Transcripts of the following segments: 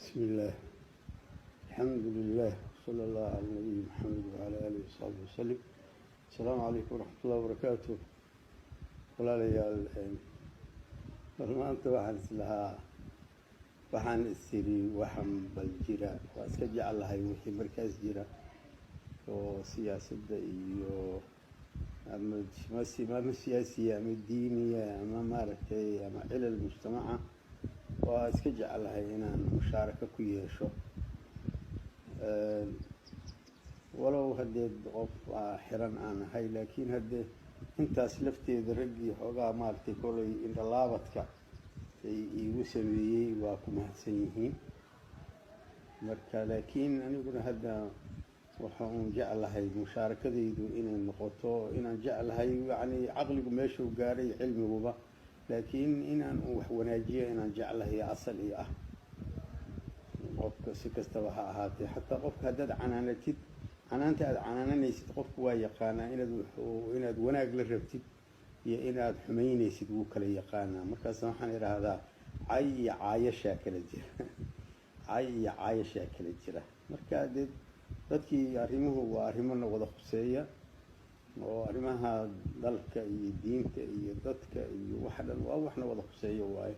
بسم الله الحمد لله صلى الله على النبي محمد وعلى آله وصحبه وسلم. السلام عليكم ورحمة الله وبركاته. ولا ليال ما أنت واحد لها وحن السري وحن بالجرا وأسكجع الله يوحي مركز جرا وسياسة دقيقة ما سياسية أما الدينية أما ماركتية أما على المجتمع وأسكجع الله هنا مشاركة كوية شو ولو هدي قف حرام أنا هاي لكن هدي أنت أسلفتي درجي حقا مالتي كله إن لابتك يوسوي وكم هسيهين مركا لكن أنا أقول هذا وحن جعل هاي مشاركة يدو إن النقطة إن جعل هاي يعني عقلي ماشي وقاري علمي وبا لكن إن وناجيه إن جعل هي أصل إيه قفك سكستوها هاتي حتى قفك هدد عنانتي عنانتي عنانيسيد قفك ويقانا إن وناق للربتي يا إن حمينيسيد وكلا يقانا مركز سمحان إلى هذا عايشة كلا جرا عايشة كلا جرا مركز dadkii arrimuhu waa arrimana wada khuseeya oo arrimaha dalka iyo diinta iyo dadka iyo waxa dhan waa waxna wada khuseeyo waaye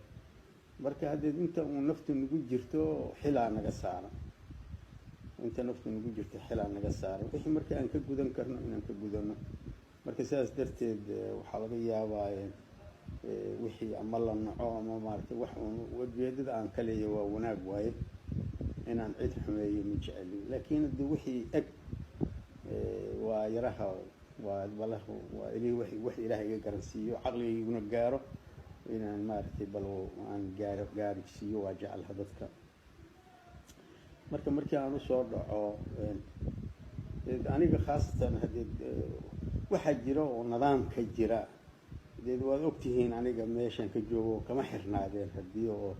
marka hadda inta uu naftu nagu jirto xilaa naga saaran inta naftu nagu jirto xilaa naga saaran wixii marka aan ka gudan karno inaan ka gudano marka sidaas darteed waxa laga yaabaa wixii ama la naco ama maartay wax ujeedada aan ka leeyahay waa wanaag waaye inaan cid xumeeyo ma jeceli laakiin hadii wixii ag waa yaraha waa balahu waa wixii ilaahay iga garansiiyo caqliguna gaaro inaan maartay bal aan gaarsiiyo waa jecel dadka markii aan u soo dhaco aniga khaasatan hadii waxa jira oo nidaamka jira waad ogtihiin aniga meeshan ka joogo kama xirnaadeen hadii oo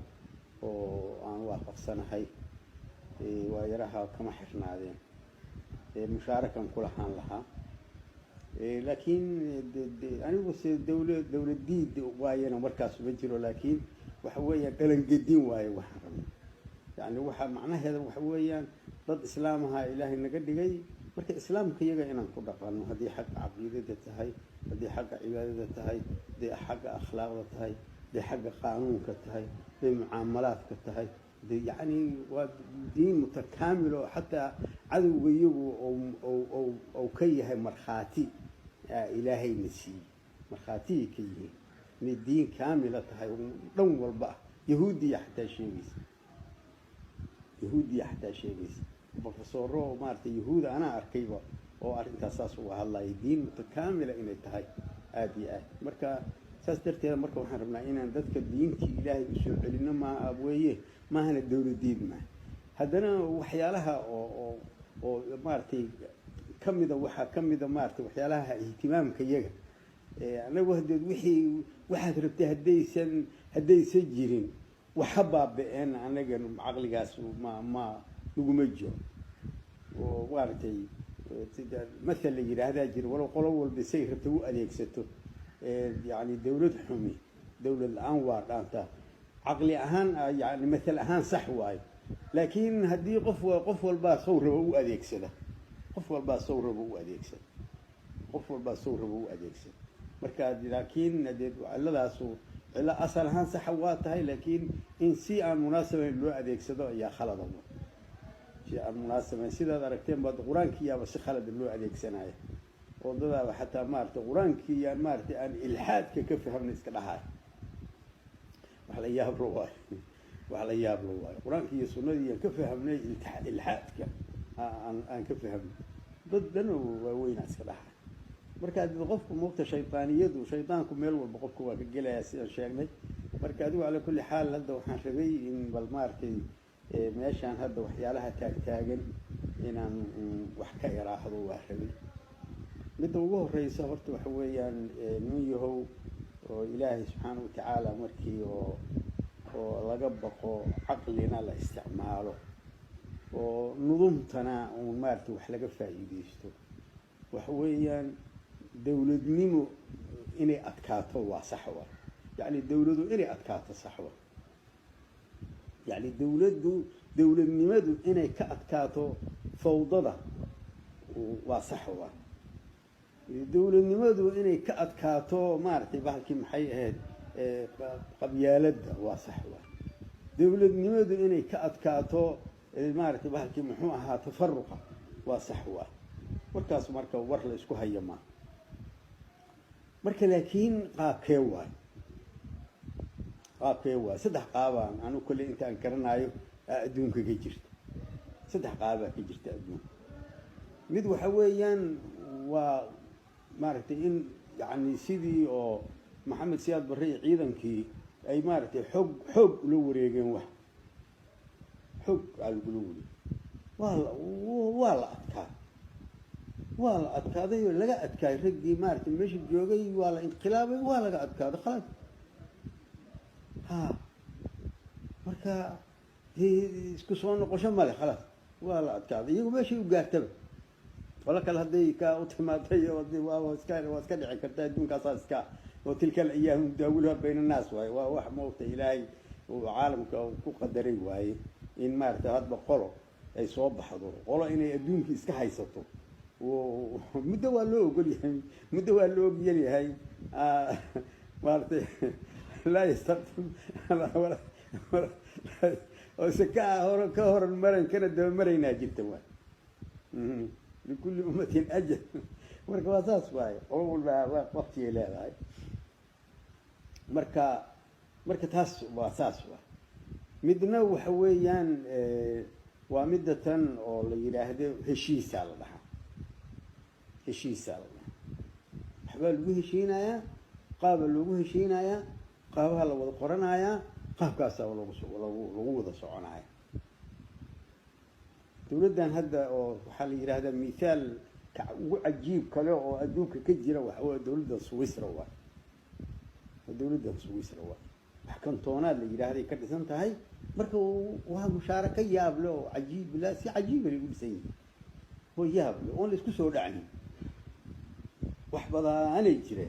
aan waafaqsanahay ويراها كما حرنادين مشاركة كلها لها لكن أنا بس دولة دي واينا مركز بجرو لكن وحويا قلن قديم واي وحرم يعني معناه هذا وحويا ضد إسلامها إلهي نقد جاي مركز إسلام كيجا إن نقول قانون هذه حق عقيدة تهاي هذه حق عبادة تهاي هذه حق أخلاق تهاي هذه حق قانون كتهاي هذه معاملات كتهاي يعني ودين متكامل حتى عدو يجوا أو كيه مرخاتي إلهي نسي مرخاتي كيه من الدين كاملة هاي ودون والبا يهودي يحتاج شيء يهودي يحتاج شيء بفصوره مارت يهود أنا أركيبه أو أنت أساس والله الدين متكاملة إن التهاي آدي مركا سأسترتي مركا وحرمنا إن ذاتك الدين كي إلهي بسوء لنا ما أبويه ما هنا الدولة الدين ما هذنا وحيالها أو مارتي كم إذا مارتي وحيالها اهتمام كيجا أنا وهدد واحد ربته هدي سجرين وحباب بأن أنا جن عقل جاس ما نقومجو ووارتي مثل اللي هذا جر ولو قلوا بسير ربته أديك ستو يعني دولة حمي دولة الأنوار أنت عقلي أهان يعني مثل أهان صح واي لكن هدي قفوة الباس صوره هو أديك سده قفوة الباس صوره هو أديك سده قفوة الباس صوره هو أديك سده مركز لكن ندير على لاسو على أصل هان صح وات هاي لكن إن سي المناسبة اللي أديك سده يا خالد الله شيء المناسبة سيدا دركتين بعد قرآن كيا بس خالد اللي أديك سنة وضده حتى مارت قرآن كيا مارت أن إلحاد كيف هم نسكنها وعلى ياب رواي وعلى ياب رواي قرآن كي سنة كفهمني الحاد أن كفهم ضدنا وين أسكلها مركز بقفكم موقت شيطانية وشيطانكم يلو بقفكم وكجلا شيخنا مركز على كل حال هذا وحنشبي إن بالماركي ماشان هذا وحيالها تاجن إن وحكي راح وحشبي مدوه الرئيس هرت وحويا نيهو وإلهي سبحانه وتعالى مركي ولقبقو عقلنا لا استعماله ونظمتنا ومارتي وحلقة فايديستو وحويا دولة نمو إني أتكاته وصحوة يعني الدولة إني أتكاته صحوة يعني دولة نمدو إني كأتكاتو فوضى وصحوة دولة نمدو إني كأتكاتو مارتي بحكي محي قبيالة وصحوة دولة نمدو إني كأتكاتو مارتي بحكي محوها تفرقة وصحوة مركز ورلا اسكو هيما مركز لكن قابكيوا سدح قابان أنا كل أنت أنكرنايو أدونك كجرت سدح قابا كجرت أدون مد وحويان ومارتي إن يعني سيدي أو محمد سياد بري عيدا كي أي مارتي حب لو ريجين واحد حب على القلوب والله أتكاد لا أتكاد رجدي مارتي مش بجوجي ولا انقلابي ولا أتكاد خلاص ها مركا هي اسكسون قشم ماله خلاص ولا أتكاد يجوا ماشي وقاعد ولا كل هذي كأوتوماتية ودي واسكان عكرتها دون كاساس كا وتلك الأيام دولها بين الناس واحد موت إلهي وعالم كقدري واي إن مارت هذا بقرو أي صوب حضور والله إني أدون في إسكا هيسطو ومدوا له قولي هاي مدوا له بيلي هاي مارت لا يستخدم ولا وسكا هور كهور المرن كنا دم مرينا جبت واي لكل أمة أجل مركا واساس واي أول وقت لا هاي مركا تاس واساس واي مدنا وحويان ومدة أو اللي يراهده هشيس على الله هشيس على الله حبل وهشينا يا قابل وهشينا يا قابل وقرنا يا قاب كاسا ولا صعنا يا تولد أن هذا وحال يراهده مثال عجيب كله وأدوك كجرا وحول دولة سويسرا واي دولة سويسرا واي حكم تونا اللي يراهده كده سنتها هاي مركو وها مشاركة يابلو عجيب لا سي عجيب اللي يقول سيء هو يابلو أون لسكو سودعني وحبضا أنا يجري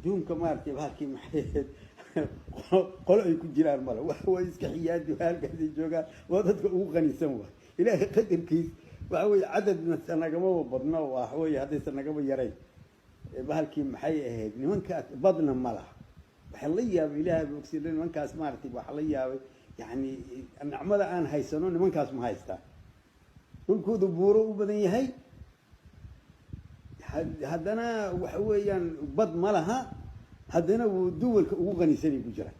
دون كمار تبهاكي محيط قلوا يكون جيران ماله وهو يسكحيات وهالقد يجوقا وضدك غني سموه إلهي قدر كيس وهو عدد من السنة قبل بدنا وهو هذه السنة قبل يري بهالكي محيط من كات بدنا ماله وحلية بإله بوكسيدين من كاس مارتي وحلية يعني النعمة الآن هيسنون من كاس ما هيستا والكود بورو وبدني هاي هدنا وحويا بد مالها هدنا ودول وغني سني بجرا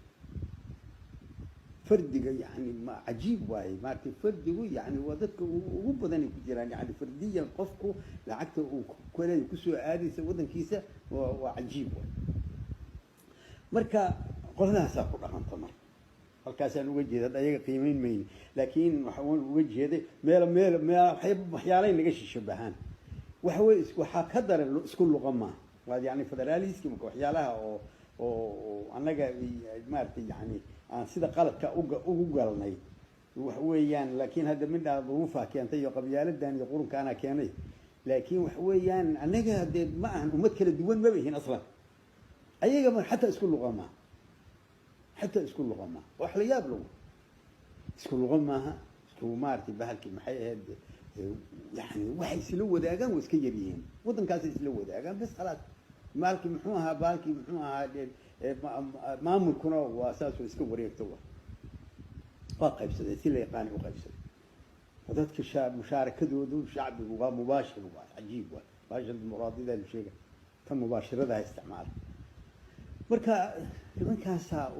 فردي يعني ما عجيب واي ما تفردي يعني ودك وبدني بجرا يعني فرديا قفكو لعقته كل كسو عادي سودن كيسه وعجيب مركا قلنا ساقو دقان تمر halkaasaan uga jeeda ayaga qiimeyn mayni laakiin waxaan uga jeeday meel waxyaalayn naga shishabahan waxa ka daran isku luqama waa yani federaaliski marka waxyaalaha oo anaga maartay yani aan sida qaladka ugu galnay wax weeyaan laakiin hadda midda duruufa keentay iyo qabyaaladan iyo qurunka ana keenay laakiin wax weeyaan anaga hadda ma ahan ummad kala duwan ma bihin aslan ayaga ma xataa isku luqama حتى اسكو لغة ما وحلا يابلو اسكو لغة ماها اسكو مارتي بهالكي محي يعني واحد يسلو ذاقان واسكيريين ودن كاس يسلو ذاقان بس خلاص مالكي محوها بالكي محوها ما ملكنا واساسه اسكو وريكتوا واقع بسد سيلا يقاني وقع بسد هذاك الشعب مشاركة دو شعب مباشر عجيب مباشر المرادي ذا الشيء تم مباشرة ذا استعمال marka nimankaasa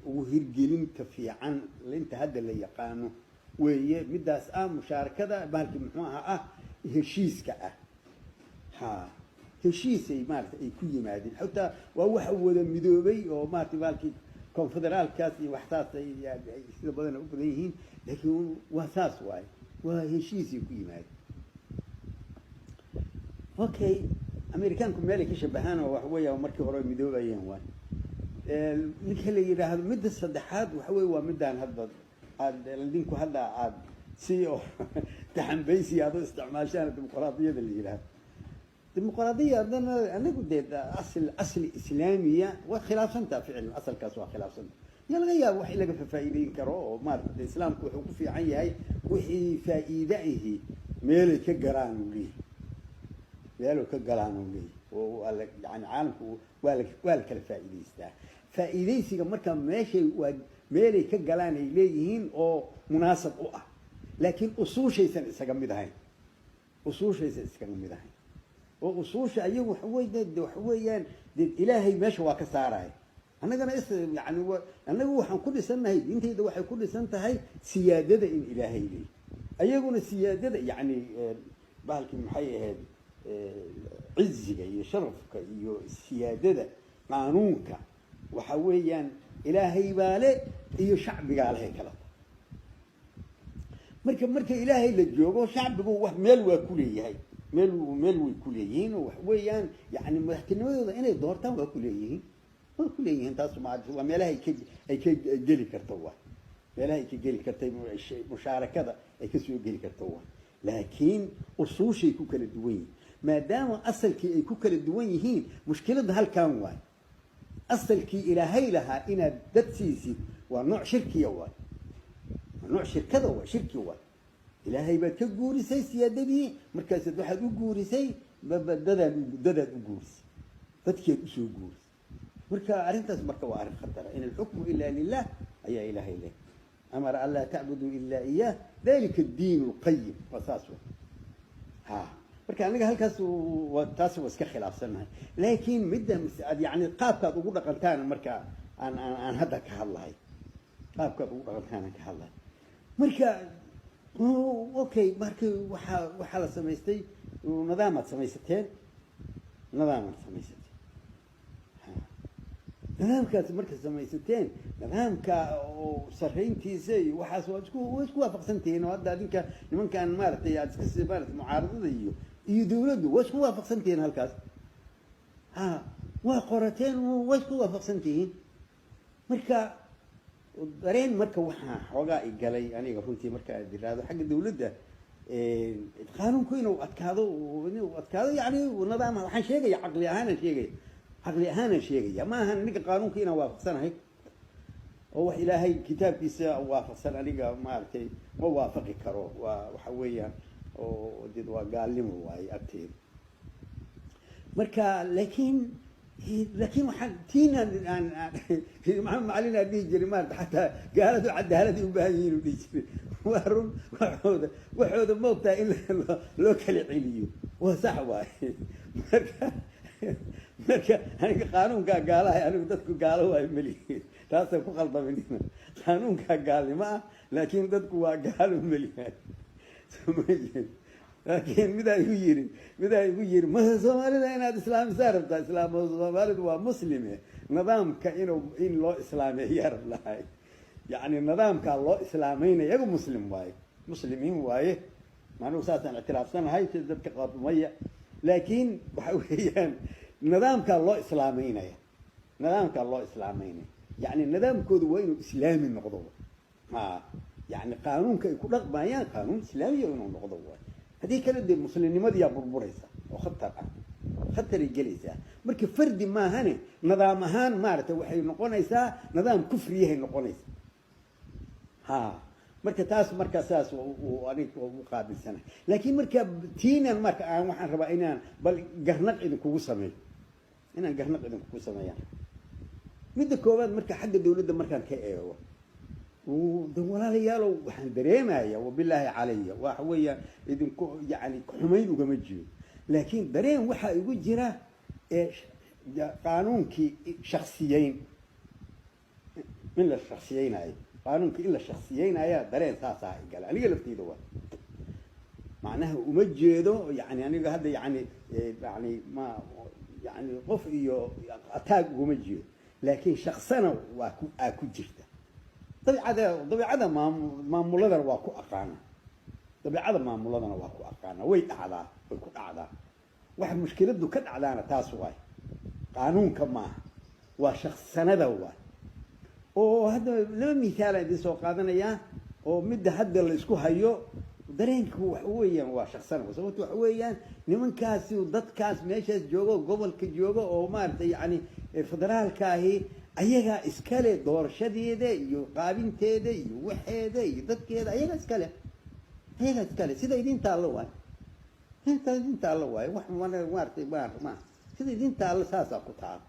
ugu hirgelinta fiican inta hadda la yaqaano weeye midaas mushaarkada baalkii muxuu ahaa heshiiska ha heshiisay maartay ay ku yimaadeen xataa waa waxa wada midoobay oo maartay baalkii konfederaalkaas iyo waxtaas ay sida badan u badan yihiin laakiin waa saas waay waa heshiisay ku yimaadeen okay أمريكانكم مالك يشبهانه وحوية ومركي هراء مدوبة أيام نكهلي يراهد مدة الصدحات وحوي ومدة هذا الدينكو هذا عاد سيو تحن بيسي هذا استعمال شان الديمقراطية اللي يراهد الديمقراطية أنا قلت أصل إسلامية وخلاف سنتها فعلا أصل كاسوا خلاف سنتها يا لغيا وحي لقى فائدين كرو ما الإسلام وحكو في عيه وحي فائدته ميل كجران ليه ميل كجران ليه وقال يعني عالمكو والك الفائدة يستاه فائدة سيجا مركب ماشي وميل كجران إليهين أو مناسب أو لكن أصول شيء سجمد هاي أصول شيء سجمد هاي وأصول شيء أيه وحوي ده وحويان ده إلهي ماشي وكساره أنا كنا يعني أنا هو كل سنة هي أنت إذا واحد كل سنة هاي سيادة إن إلهي لي أيقون السيادة يعني بالك محيي هذه عزك شرفك سيادة قانونك وحويا إلهي بالي شعب قال هيك لا مركب إلهي للجوجو شعب جوه ميل وكلية هاي ميل وكليين وحويا يعني محتنوي إنه دورتهم وكليين كليين تاسو ما هو ميلها أي كجلي كرتوه ميلها كجلي كرتوه مشاركة أي كسو جلي كرتوه لكن أصول شيء كوكل الدوين ما دام أصل كي كوكل الدوين هين مشكلة ده هالكون واي أصل كي إلى هاي لها إن دتسيسي ونوع شركي واي نوع شركة واي شركي واي إلى هاي بتجوري سي سيادة بي مركز واحد يجوري سي بدد يجوري فتكي شو يجوري مركا أرنتس مركا وأعرف خطر إن الحكم إلا لله أي إله إله أمر ألا تعبدوا إلا إياه ذلك الدين القيم وأساسه ها مركا أنا هالكاس وتاسو وسك خلاف سنة لكن مدة يعني قاب كذا تقول قلتان مركا أن هذا كهالله قاب كذا تقول قلتان كهالله مركا أوكي مركا وحالة سميستي ونظامات سميستين نظامات سميستين نظامك مركز سميستين نظامك وصرفين زي وحاس واسكو وافق سنتين وهذا ذيك لمن كان مارت يا تكس مارت معارضة يو دولد واسكو وافق سنتين هالكاس ها وقرتين واسكو وافق سنتين مركا درين مركا وحا حوغا قالي أنا قفنتي مركا هذا حق الدولة ده قانون كوينو أتكاذو يعني ونظام وحن شيء عقلي أهانا شيء عقلي أهانا شيء ما هن نيجا قانون كينا وافق سنة هيك هو إلهي كتاب كيسا وافق سنة نيجا مارتي ما وافق كرو وحويا وديد وقال لي مواي أكتير مركا لكن وحن تينا في محمد علينا دي جريمات حتى قالت عد هذه مباهين ودي وهرم وحود موقتا إلا لو كالعليو وصحوا مركا أنا قانون قالها أنا بدك قالوا هاي مليين تاسو كو خلطة مننا قانون قال لي ما لكن بدك قالوا مليين لكن ماذا يغير ما سوالنا إن الإسلام صارت الإسلام صارت ومسلمة نظام كأنه إن الله إسلامي يعرف لا يعني النظام كالله إسلامين يجو مسلم واي مسلمين واي ما نوصلنا اعتراف سنة هاي تزداد كقاط مية لكن وحويان النظام كالله إسلامين يا نظام كالله إسلامين يعني النظام كود وين إسلامي النقضة ما يعني قانون كيكون رقم قانون إسلامي النقضة هذه كانت المسلمين ما دي بربريسة وخطر خطر الجليسة مركب فردي ما هني نظام هان مارته وحي نقونيسا نظام كفري هي نقونيسا ها مركب تاس مركب أساس وأنيك وقابل سنة لكن مركب تينا المركب وحن ربعنا بل جهنق إذا كوسمي هنا جهنق إذا كوسمي يعني مد كوباد مركب حق الدولة مركب كأيوه ودولا ليالو وحن دريمة يا وبالله علي وحويا إذن يعني حميد وجمجي لكن دريم وحا يقول جرا إيش قانون كي شخصيين من الشخصيين هاي قانون كي إلا الشخصيين هاي دريم ساسا قال أنا قلت لي دوا معناه ومجيده يعني هذا يعني ما يعني قف أتاق ومجيد لكن شخصنا وأكو جرته طبيعة ما مولدنا واقو أقانا طبيعة ما مولدنا واقو أقانا ويد على ويكون أعلى واحد مشكلة دو كد على تاسواي قانون كما وشخص سنة واي وهذا لما مثال عندي سوق هذا يا ومد حد اللي يسكو هيو درينك وحويا وشخص سنة وسويت وحويا نمن كاسي وضد كاس ماشي جوجو قبل كجوجو أو مارت يعني فدرال كاهي ayagaa iskale doorashadeeda iyo qaabinteeda iyo waxeeda iyo dadkeeda ayagaa iskale sida idin taallo waay idin taallo waay wax maartay ma sida idin taallo saasaa ku taalo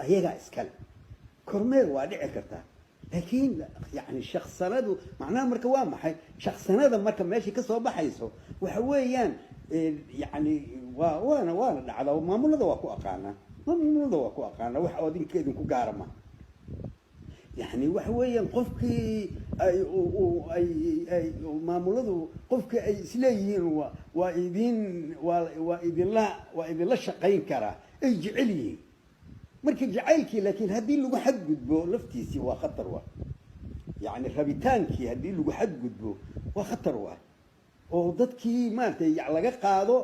ayagaa iskale kormeer waa dhici kartaa laakiin yani shaqsanadu macnaha marka waa maxay shaqsanada marka meeshii kasoo baxayso waxa weeyaan yani waana dhacda maamulada waa ku aqaanaa wax oo idinku gaara ma yani waxa weeyaan qofkii ay maamuladu qofkii ay isleeyihiin waa idinla shaqayn karaa ay jecel yihiin marka jacaylkii laakiin haddii lagu xadgudbo laftiisii waa khatar waa yani rabitaankii haddii lagu xadgudbo waa khatar waa oo dadkii maaragtay laga qaado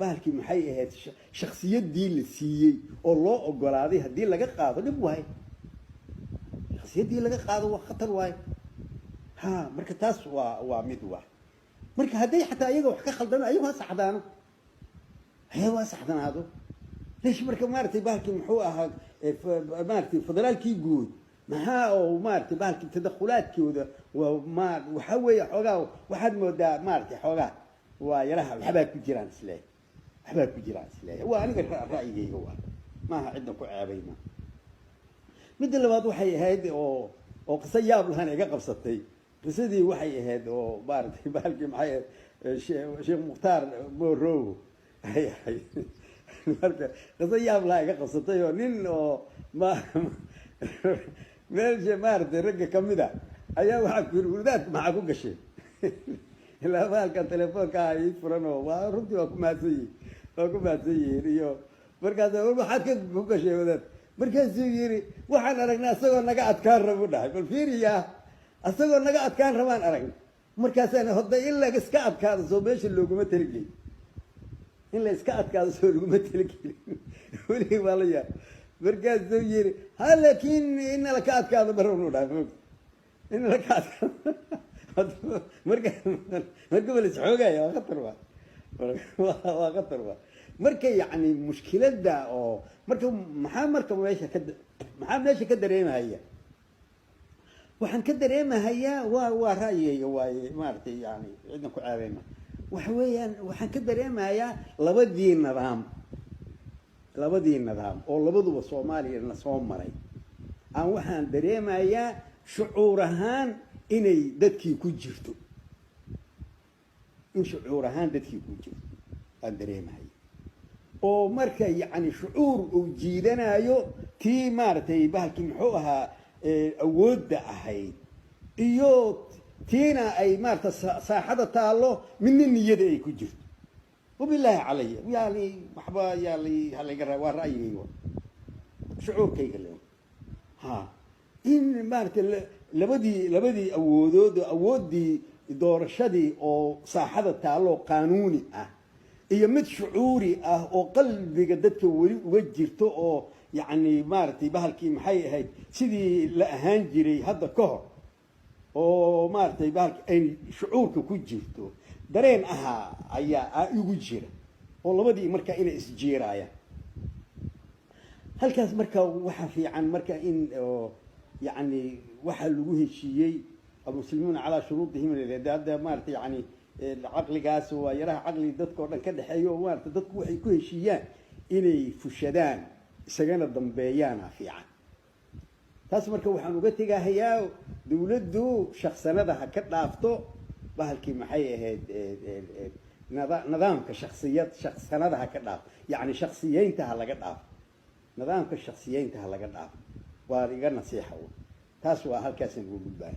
bahalkii maxay ahayd shaksiyadii la siiyey oo loo ogolaaday haddii laga qaado dhib waaye shaksiyadii laga qaado waa khatar waaye ha marka taas waa mid waa marka hadday xataa iyaga wax ka khaldano ayagu ha saxdanaado ليش مركب مارتي بالكي محوها مارتي فضلالكي جود معها ومارتي بالكي تدخلات كذا وما وحوي حوجا واحد مودا مارتي حوجا ويراها حباك بجيران سلاي هو أنا رأيي هو ما عندنا كعابين ما مثل ما وحي هيد أو قصياب لهنا يقف ستي قصدي وحي هيد أو مارتي بالكي معي شيخ مختار بورو هي marka qasayaab laa iga qabsatay oo nin oo meesha maartay ragga kamid a ayaa waxaa ku yiri wadaad maxaa ku gashay ilaa halka telefoonka ay furan oo waa runtii waa ku mahadsan yihiin iyo markaas waxaad ku gashay wadaad markaasuu yiri waxaan aragnaa isagoo naga adkaan rabo dhahay bal fiiriya isagoo naga adkaan rabaan aragna markaasaan hodday ilaa iska adkaado soo meesha looguma talagelin in la iska adkaado soo laguma talagelin weligii baa la yaab markaasuu yiri ha laakiin in la ka adkaado marownu dhahay in la ka adkaado marka bal isxoogaya waa khatar waa marka yani mushkiladda oo marka maxaa meesha ka dareemahaya waxaan ka dareemahayaa waa ra'yigayga waaye maaragtay yani cidna ku caabeyna waxa weeyaan waxaan ka dareemayaa labadii nidaam oo labaduba Soomaaliya soo maray aan waxaan dareemayaa shucuur ahaan inay dadkii ku jirto aan dareemayaa oo marka yani shucuur uu jiidanayo tii maaragtay bahalkii muxuu ahaa awoodda ahayd iyo tiina ay maarta saaxada taalo min niyada ay ku jirto wabillahi calayya yani waxba halaga waa ra'yigayga shucuurkayga le in maarta labadii awooddii doorashadii oo saaxada taalo qaanuuni ah iyo mid shucuuri ah oo qalbiga dadka weli uga jirto oo yani maaragtay bahalkii maxay ahayd sidii la ahaan jiray hadda ka hor oo maartay bahalka ay shucuurka ku jirto dareen ahaa ayaa igu jira oo labadii marka inay isjeerayaan halkaas marka waxa fiican marka in yani waxa lagu heshiiyey almuslimuuna calaa shuruudihim hadda maartay yani caqligaas waa yaraha caqli dadka oo dhan ka dhexeeyo oo maartay dadku waxay ku heshiiyaan inay fushadaan isagana dambeeyaan fiican taas marka waxaan uga tegahayaa dawladdu shaqsanada ha ka dhaafto bahalkii maxay ahayd nidaamka shaqsanada ha ka dhaafto yani shaksiyeynta ha laga dhaafo nidaamka shaksiyeynta ha laga dhaafo waa iga nasiixa taas waa halkaasaan uga gudbaa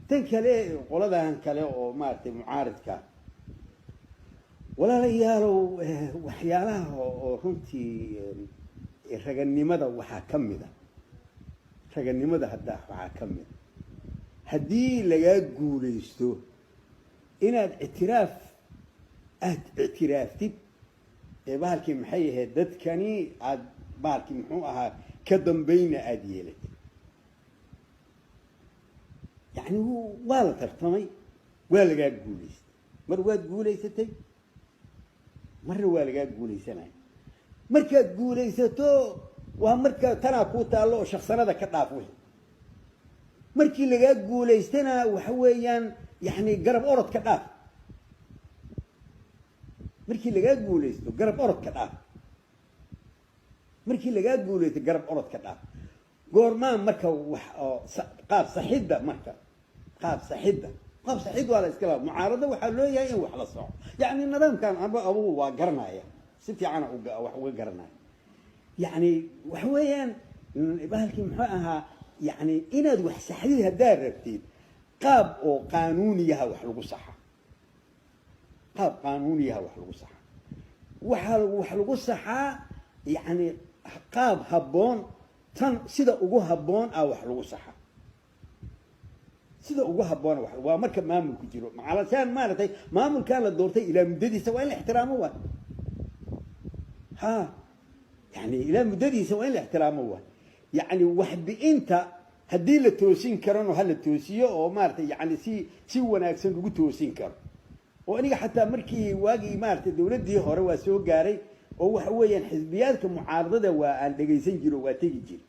tan kale qoladan kale oo maaragtay mucaaridka walaalayaalow waxyaalaha oo runtii raganimada waxaa ka mid a raganimada waxaa ka mid haddii lagaa guulaysto inaad ictiraaftid bahalkii maxay ahayd dadkani aad bahalkii muxuu ahaa ka dambayna aada yeelatid yani waa la tartamay waa lagaa guulaystay mar waad guulaysatay marna waa lagaa guulaysanaya markaad guulaysato ومركا تنا كوتا الله شخصنا ذا كنافوه مركي لقى قوليستنا وحويا يعني قرب أورد كناف مركي لقى قوليستو قرب أورد كناف مركي لقى قوليست قرب أورد كناف قورمان مركا قاب صحيدة مركا قاب صحيدة قاب صحيدة ولا إسكلام معارضة وحلوية إيه وحلا صعب يعني النظام كان أبوه وقرنايا ستي أنا وقرنايا يعني وحويا بهالكي محقها يعني إناد وحسحيها دار ربتين قاب أو قانونيها وحلقوا صحة قاب قانونيها وحلقوا صحة وحلقوا صحة يعني قاب هبون تن سيدا أقوى هبون أو وحلقوا صحة سيدا أقوى هبون وحلقوا ومركب مامل كجيرو علشان مالتي مامل كان للدورتي إلى مددي سواء الاحترام هو ها يعني إلى مددي سواء الاحترام هو يعني واحد أنت هدي التوسين كرن وهل التوسية أو مارت يعني سي وناكسن وجود توسين كرن وأنا حتى مركي واجي مارت الدولة دي هو سوق جاري وهو حويا حزبيات كمعارضة وأن دقيسين جرو وتيجي جري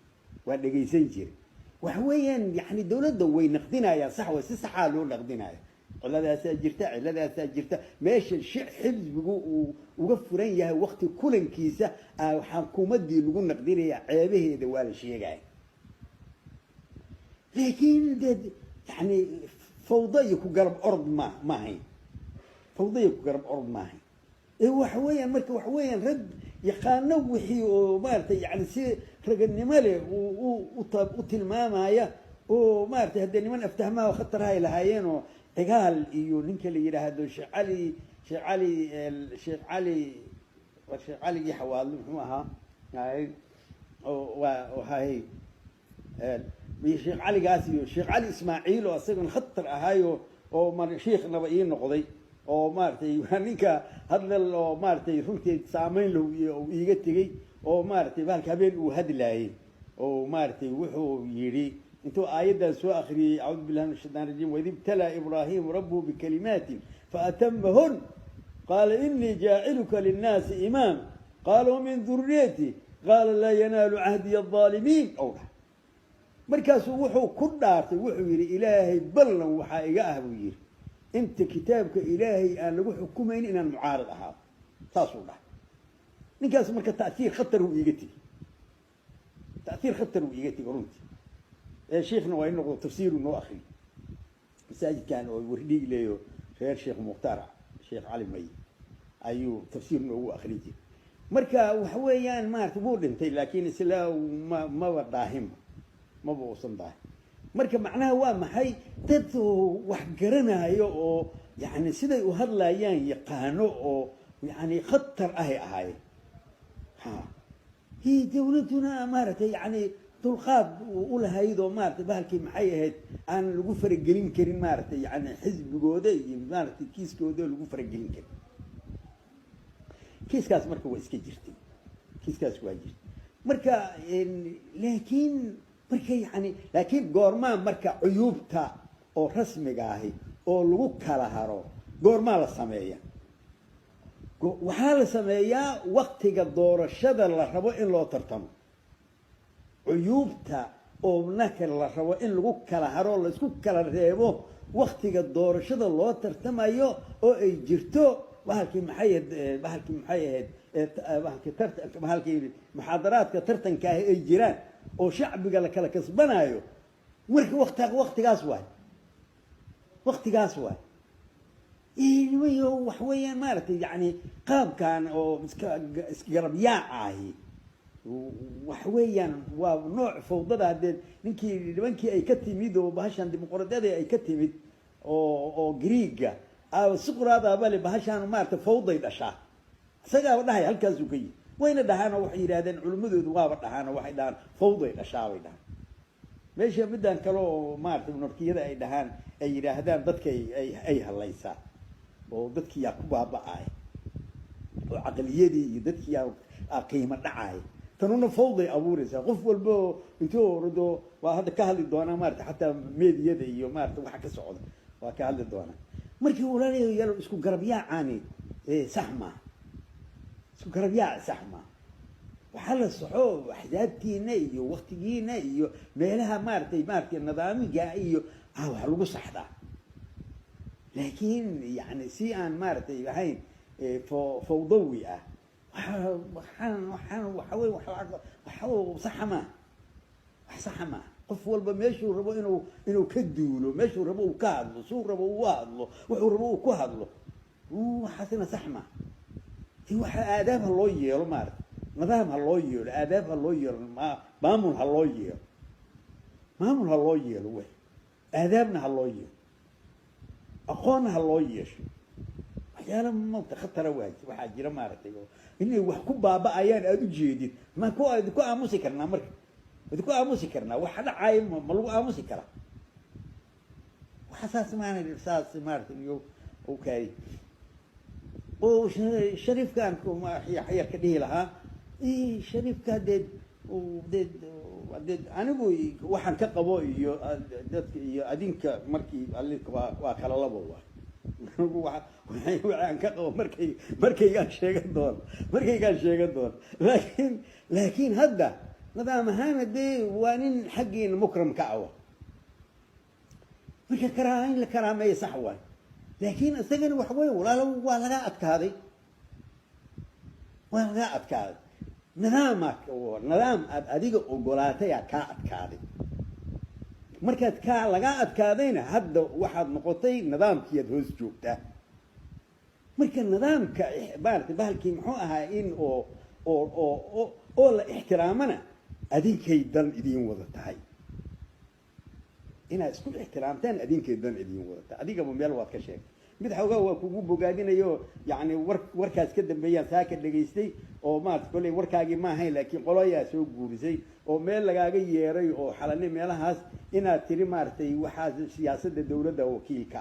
وأن دقيسين جري وحويا يعني الدولة دوي نقدنا يا صح وسح حاله نقدنا ولا ذا ساجرته ولا ذا ساجرته ماشي الشيء حزب وقفرين يا وقت كل كيسة أو حكومة دي لقون نقدنا يا عيبه دوال الشيء جاي لكن يعني فوضيك وقرب أرض ما هي فوضيك وقرب أرض ما هي هو حويا مركب وحويا رد يقانوحي ومارته يعني سي رجل مالي وتلمامها يا ومارته هدني من افتهمها وخطر هاي لهايين وقال يو نينك اللي يرى هذا الشيخ علي يحوال معها هاي وهاي الشيخ علي قاسي الشيخ علي اسماعيل واصلا خطر هايو او مر شيخ نبيين نقضي او مارتي نينك هذا لو مارتي runtii saameyn loo iiga tagay oo maartay baalka habeen uu hadlaayay oo maartay wuxuu yiri intuu aayadan soo akhriyay a'uudu billahi minash shaytaanir rajiim wa idh tala ibrahim rabbuhu bi kalimatin fa atammahun qala inni jaa'iluka lin-nasi imam qalu min dhurriyyati qala la yanalu 'ahdi adh-dhalimin awha markaasuu wuxuu ku dhaartay wuxuu yiri ilaahay ballan waxa iga ah buu yiri انت كتابك الهي ان لو حكومين ان المعارض اها تاسو ده نكاس مركه تاثير خطر ويجتي تاثير خطر ويجتي قرنتي يا شيخنا وين نقول تفسير انه اخي مساجد كان وردي ليه غير شيخ مختار شيخ علي مي ايو تفسير انه هو اخريتي مركه وحويان ما تقول انت لكن سلا ما وداهم ما بوصل ده marka macnaha waa maxay dad wax garanaayo oo yani siday u hadlayaan yaqaano oo yani khatar ahay ha hi dawladuna maartay yani dulqaad u lahayd oo maartay bahalkii maxay ahayd aan lagu faragelin karin maartay yani xisbigooda iyo maartay kiiskooda lagu faragelin karin kiiskaas marka waa iska jirtay kiiskaas waa jirtay marka laakiin marka yani laakiin goormaa marka cuyuubta oo rasmiga ahi oo lagu kala haro goormaa la sameeya waxaa la sameeyaa waqtiga doorashada la rabo in loo tartamo cuyuubta oo naka la rabo in lagu kala haro la isku kala reebo waqtiga doorashada loo tartamayo oo ay jirto bahalkii maxay ahayd bahalkii muxaadaraadka tartanka ah ay jiraan oo shacbiga la kala kasbanayo marka waqtigaas waay iyo wax weeyaan maartay yani qaabkan oo iska garab yaacahay wax weeyaan waa nooc fawdada hadee ninkii ay ka timid oo bahashan dimuqraadiyada ay ka timid oo Greega aw suqraada bale bahashan maartay fawday dhashaa isaga dhahay halkaas uu ka yimid wayna dhahaan wax yiraahdeen culimadoodu waaba dhahaan waxay dhahaan fawday dhashaa way dhahaan meesha midaan kale oo maartay norkiyada ay dhahaan ay yiraahdaan dadka ay halaysaa oo dadkii yaa ku baaba'ay oo aqliyadii iyo dadkii yaa qiimo dhacay tanuna fawday abuuraysa qof walba intuu ordo waa hada ka hadli doona maartay hatta meediyada iyo maartay waxa ka socda waa ka hadli doona markii walaalahay yar isku garab yaacaani saxma isku garab yaac saxma waxaa la soco axsaabtiina iyo waktigiina iyo meelaha maaragtay nidaamiga iyo wax lagu saxdaa laakiin yani si aan maaragtay ahayn fawdawi ah waxa wey saxa maaha wax saxa maaha qof walba meeshuu rabo inuu ka duulo meeshuu rabo uu ka hadlo suu rabo uu hadlo wuxuu rabo uu ku hadlo waxaasina sax maaha waxa aadaab ha loo yeelo maaragtay nidaam ha loo yeelo aadaab ha loo yeelo maamul ha loo yeelo maamul ha loo yeelo wey aadaabna ha loo yeelo aqoonna ha loo yeesho waxyaala mawta khatara waxaa jira maaragtay inay wax ku baaba'ayaan aada u jeedid ma ku aamusi karnaa marka idinku aamusi karnaa waxa dhacaayo ma lagu aamusi karaa waxa saas saas maaragtay iyo okay oo shariifkan yar ka dhihi lahaa shariifka deed anigu waxaan ka qabo iyo dadka iyo adinka markii waa kala labo waay anigu waxaan ka qabo markaygaan sheegan doono laakiin hadda nidaam ahaana dee waa nin xaggiina mukram ka awa marka in la karaameeyo sax waay laakiin isagana waxa weeye walaalo waa laga adkaaday nidaam aad adiga ogolaatay aad kaa adkaaday markaad lagaa adkaadayna hadda waxaad noqotay nidaamkiiad hoos joogtaa marka nidaamka maaragtay bahalkii muxuu ahaa in oo la ixtiraamana adinkay dan idiin wada tahay inaad isku ixtiraamtaan adinkay dan idiin wada tahay adigaba meel waad ka sheegtay mid xoogaa waa kugu bogaadinayo yani warkaas ka dambeeyaan saaka dhegaystay oo maarata kolley warkaagii ma ahayn laakiin qoloyaa soo guurisay oo meel lagaaga yeeray oo xalani meelahaas inaad tiri maaragtay waxaas siyaasadda dawladda wakiilka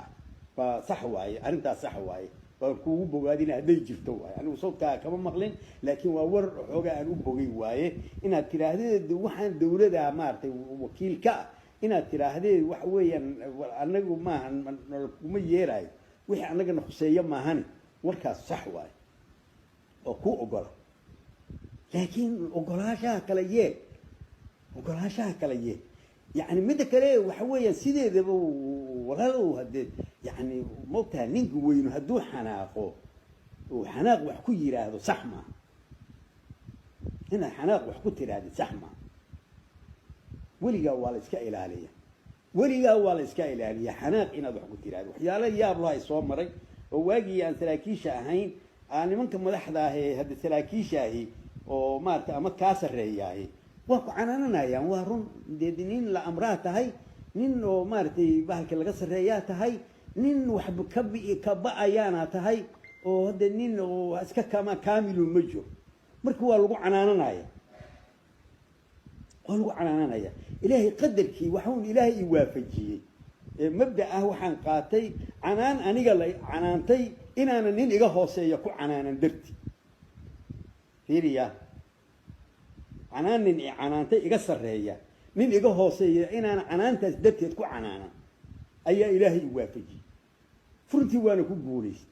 waa sax waaye arrintaas sax waaye waan kugu bogaadina hadday jirto waaye anigu sawtkaa kama maqlin laakiin waa war xoogaa aan u bogay waaye inaad tiraahdeed waxaan dawladda maaragtay wakiilka ah inaad tiraahdeed waxa weeyaan anagu maaha kuma yeerayo wixii annagana khuseeyo maahani warkaas sax waaye oo ku ogola laakiin ogolaashaha kale yee yani midda kale waxa weeyaan sideedaba walaalow haddee yani moogtaha ninka weynu hadduu xanaaqo uu xanaaq wax ku yiraahdo sax maaha inaad xanaaq wax ku tiraahdi sax maaha weligaa waa la iska ilaaliya xanaaq inaad wax ku tiraahdo waxyaala yaab laha ay soo maray oo waagii aan saraakiisha ahayn nimanka madaxda ah ee hadda saraakiisha ahi oo maaragtay ama kaa sarreeyaahi waa ku canaananayaan waa run dee nin la amraa tahay nin oo maaragtay bahalka laga sarreeyaa tahay nin waxba ka ba-ayaana tahay oo hadda nin oo iska kaamilu ma jiro marka waa lagu canaananaya ilaahay qadarkii waxuun ilaahay i waafajiyey mabda ah waxaan qaatay canaan aniga la canaantay inaana nin iga hooseeya ku canaanan darti fiiriya canaan nin i canaantay iga sarreeya nin iga hooseeya inaana canaantaas darteed ku canaanan ayaa ilaahay i waafajiyey furuntii waana ku guulaystay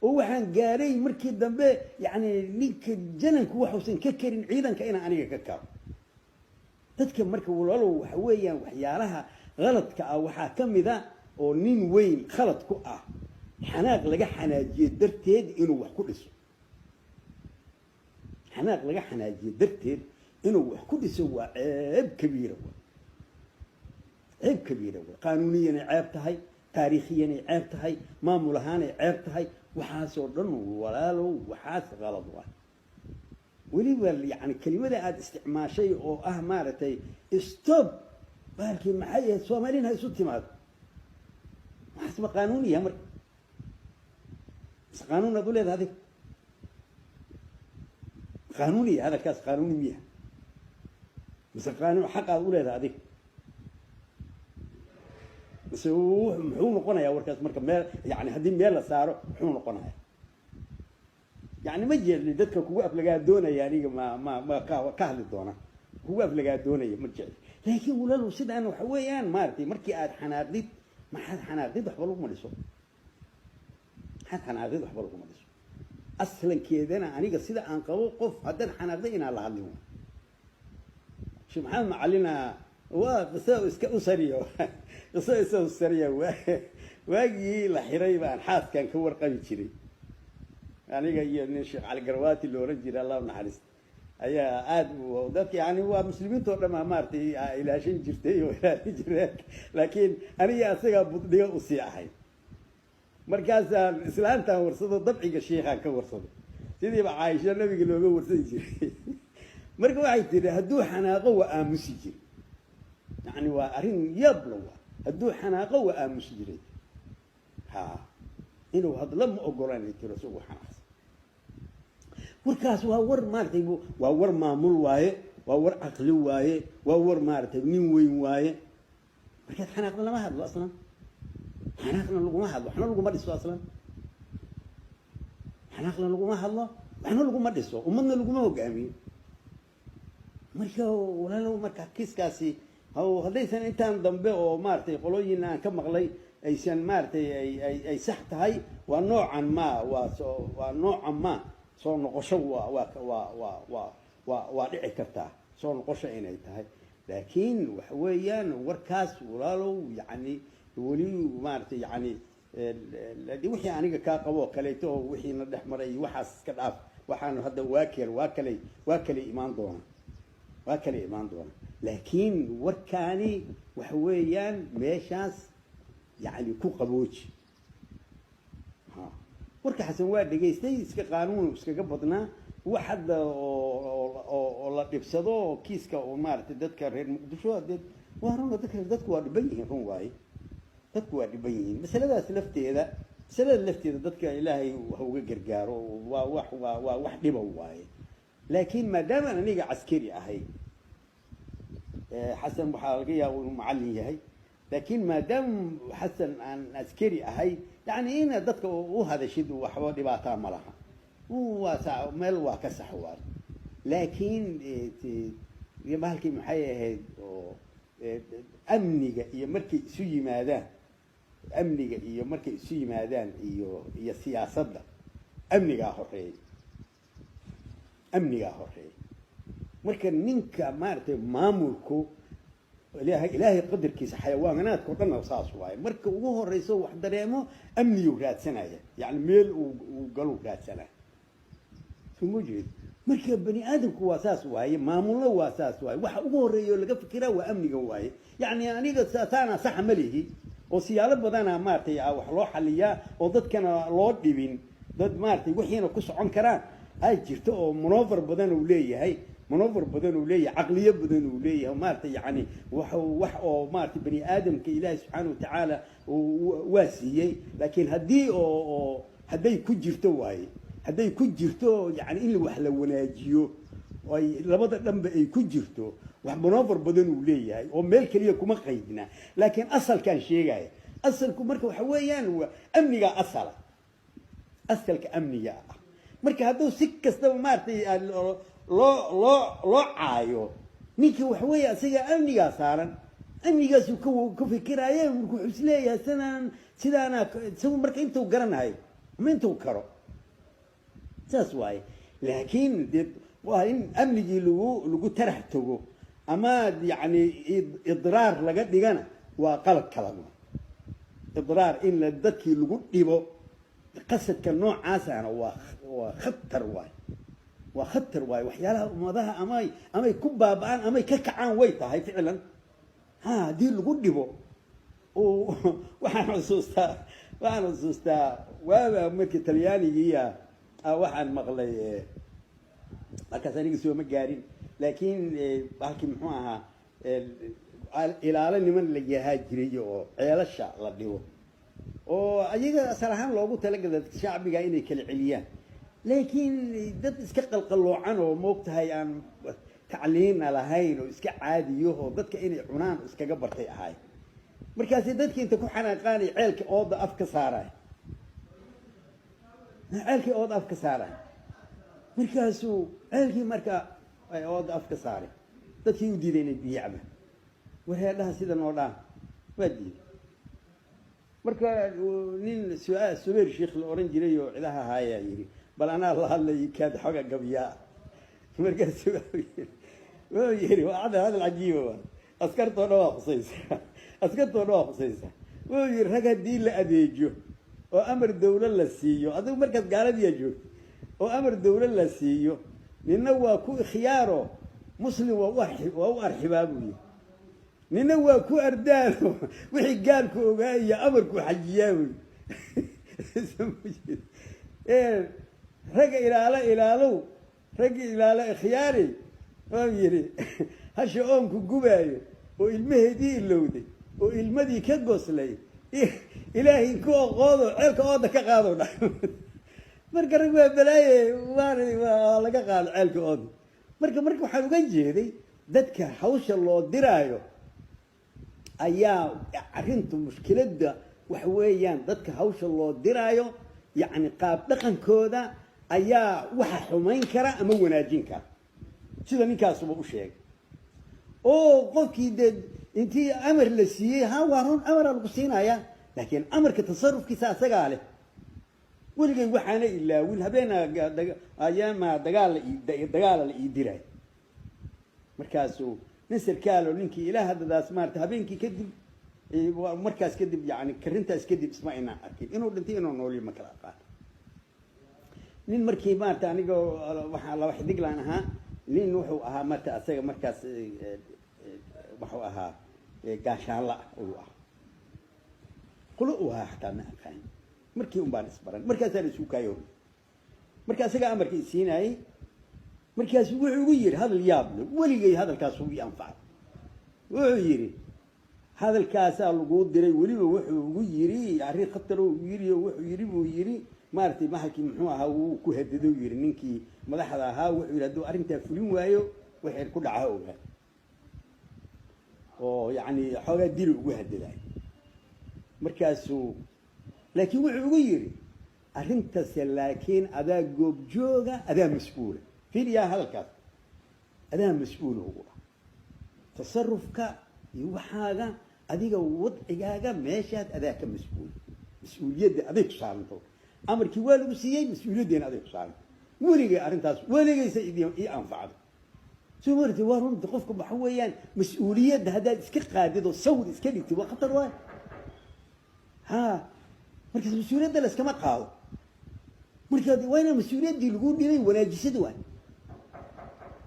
oo waxaan gaaray markii dambe yani ninka jananku waxuusan ka karin ciidanka inaan aniga ka karo dadka marka walaalow waxa weeyaan waxyaalaha qaladka ah waxaa ka mid a oo nin weyn khalad ku ah xanaaq laga xanaajiye darteed inuu wax ku dhiso waa ceeb kabiira qaanuuniyanay ceeb tahay taariikhiyanay ceeb tahay maamul ahaanay ceeb tahay waxaasoo dhan walaalow waxaas qalad waa weliba yani kelimada aada isticmaashay oo ah maaragtay stop baalkii maxay ahayd soomaalina ha isu timaado waxaas ma qaanuuniya marka mise qaanuun aad u leedaha adig qaanuuniya hadalkaas qaanuuni miya mise qaanuun xaq aad u leedaha adig mise muxuu noqonayaa warkaas marka meel yani haddii meel la saaro muxuu noqonayaa يعني ما جيل dadka kugu aflagaadoonaya aniga ma ka hadli doona kugu aflagaadoonaya ma jecel laakiin walaalow sidaan waxa weeyaan maartay markii aad xanaaqdid waxba lagu dhiso أصلا كيدنا أنا قصيدة عن قوقف هذا حنقدر على هذا شو محمد معلنا وقصة أسرية قصة أسرية واجي لحريبة عن حاس كان كور قوي كذي يعني جاي نشيخ على قرواتي اللي ورجل الله ونحرس أيها آد وذاك يعني هو مسلمين تقول ما مارتي إلى شين جرتي وإلى جرك لكن أنا يا أصيغ بدي أصيحي مركز الإسلام تورصد ضبعي الشيخ كان ورصد سيدي بعايشة النبي قال له ورصد جري مركز واحد ترى هدو حناقة وآمس جري يعني وأرين يبلوا هدو حناقة وآمس جري ها إنه هذا لم أقولني ترسوه حناقة warkaas waa war maartay waa war maamul waaye waa war aqli waaye waa war maartay nin weyn waaye marka xanaaqna lama hadlo aslan xanaaqna laguma hadlo waxna laguma dhiso aslan xanaaqna laguma hadlo waxna laguma dhiso ummadna laguma hogaamiyo marka walaalow marka kiiskaasi haddaysan intaan dambe oo maartay qolooyin aan ka maqlay aysan maartay ay sax tahay waa noocan ma waa noocan ma soo noqosho waa dhici kartaa soo noqosho inay tahay laakiin waxa weeyaan warkaas walaalow yani weli maartay yani wixii aniga ka qabo kaleeto wixii na dhex maray waxaas iska dhaaf waxaan hadda waa kale imaan doona laakiin warkaani waxa weeyaan meeshaas yani ku qabooji warka xasan waa dhageystay iska qaanuun iskaga badnaa wax hadda oo la dhibsado kiiska oo maartay dadka reer muqdisho waa run dadku waa dhiban yihiin run waaye dadku waa dhiban yihiin masalada lafteeda dadka ilaahay wax uga gargaaro waa wax dhiba waaye laakiin maadaama aniga askari ahay xasan waxaa laga yaabaa inuu macallin yahay laakiin maadaama xasan aan askari ahay يعني إن ضدك وهذا شيء وحوادي بعطاه ملها ومال وكسح وار لكن يبقى كي محيه أمني يمركي سوي مادان أمني يمركي سوي مادان هي سياسة ده أمني جاهري مركن نينك مارت ماموركو إلهي قدر كيس حيوانات كلنا وصاص واي مركب وهو الرئيس واحد دريمه أمني وقرات سنة يعني ميل وقالوا قرات سنة شو موجود مركب بني آدم كوا أساس واي معمول له أساس واي وهو الرئيس اللي قف كذا وأمني جواي يعني أنا قد أنا صح مليه وسيالة بدنا مارتي أو حلو حليا وضد كان لود ديبين ضد مارتي وحين كوس عن كران هاي جرتوا منوفر بدنا وليه هاي منوفر بدن وليه عقلية بدن وليه ومارتي يعني وح مارتي بني آدم كإله سبحانه وتعالى واسية لكن هدي كجرتو واي هدي كجرتو يعني إني وحلا وناجيو واي لبض لما كجرتو ومنوفر بدن وليه هاي وميل كليه كم قيدنا لكن أصل كان شيء جاي أصل كمركب حويان وأمني أصل كأمني مركب هذا سكة مارتي loo caayo ninkii wax weey asiga amniga saaran amnigaas uu ku fikiraayo markuu xusleeyahay sidaana soo marka intuu garanayo ma intuu karo saas waay laakiin waa in amnigii lagu tarax tago ama yani idraar laga dhigana waa qalad kala idraar in dadkii lagu dhibo qasadka noocaasana waa khatar waay وخطر واي وحيالها ومضاها أماي كوبا بان أماي ككعان ويتا هاي فعلا ها دي اللي قدبو وحنا نصوصتا ومركي تلياني هي واحد مغلي أكثر سوى مجارين لكن بحكي محوها إلى على من اللي جهاجريو عيال الشعب لديو وأجيك صراحة لو قلت لك الشعب جايني كالعليان لكن دد اسك قلقلوعان oo moogtahay aan tacliin lahayn oo iska caadiyo oo dadka inay cunaan iska gabartay ahay markaas dadkii inta ku xanaaqaanay ceelka ooda afka saaray markaas ceelkii marka ay ooda afka saaray dadkii u diiday biyacba wareedaha sida noo dhaan wadi marka nin su'aal subeer sheekh la oran jiray oo ciidaha haaya yiri bal anaa la hadlayay kaad xoga gabyaa markaas wuxuu yidhi waa hadal cajiiba waa askartoo dhan waa khusaysa askartoo dhan waa khusaysa wuxuu yidhi rag haddii la adeejo oo amar dawlo la siiyo adigu markaas gaaladiyaa joogto oo amar dawlo la siiyo nina waa ku ikhyaaro muslim waa u arxibaa buu yidhi nina waa ku ardaano wixii gaalku ogaa iyo amarku xajiyaa buu ragga ilaalow ragga ilaalo ikhyaari waa yidhi hasha oonku gubaayo oo ilmaheedii ilowday oo ilmadii ka goslay ilaahay ku oqoodo ceelka ooda ka qaado dha marka rag waa balaaye waa laga qaado ceelka ooda marka waxaan uga jeeday dadka hawsha loo diraayo ayaa arrintu mushkiladda waxa weeyaan dadka hawsha loo diraayo yacni qaab dhaqankooda ayaa waxa xumayn kara ama wanaajin kara sida ninkaasuba u sheegay oo qofkii dee intii amar la siiyey ha waa run amara lagu siinayaa laakiin amarka tasarufkiisa asagaa leh weligay waxaana ilaawin habeena ayaama dagaala la ii diray markaasuu nin sarkaalo ninkii ilaa haddadaas maarata habeenkii kadib markaas kadib yani karintaas kadib isma inaan arkin inuu dhintay inuu noolyo ma kala aqaan nin markii maarata aniga waxaa laba xidiglaan ahaa nin wuxuu ahaa marta asaga markaas wuxuu ahaa gaashaanla uu ah qulo uu ahaa xataa ma aqaan markii un baan isbaran markaasaan isu kaayo marka asaga amarkii siinayay markaas wuxuu ugu yiri hadal yaab leh weligay hadalkaas uu anfacay wuxuu yiri hadalkaasaa lagu diray weliba wuxuu ugu yiri arrin khatar uu yiri wuxuu yiri maartay maxalkii muxuu ahaa uu ku hadado yiri ninkii madaxda ahaa wuxuu yiri hadduu arrintaa fulin waayo wixii ku dhaca ogaa oo yani xoogaa dil ugu hadaday markaasuu laakiin wuxuu ugu yiri arrintaas laakiin adaa goobjooga adaa mas-uula fiiriyaa hadalkaas adaa mas-uul ugu ah tasarufka iyo waxaaga adiga wadcigaaga meeshaad adaa ka mas-uul mas-uuliyadda aday ku saaranto amarkii waa lagu siiyey mas-uuliyaddeena aday ku saaranto weligay arrintaas weligaysa ii anfacdo soo marti waa runta qofka waxa weeyaan mas-uuliyadda haddaad iska qaadid oo sawir iska dhigtid waa khatar waay ha markaas mas-uuliyadda la iskama qaado markaad waa inaa mas-uuliyaddii lagu dhibay wanaajisid waay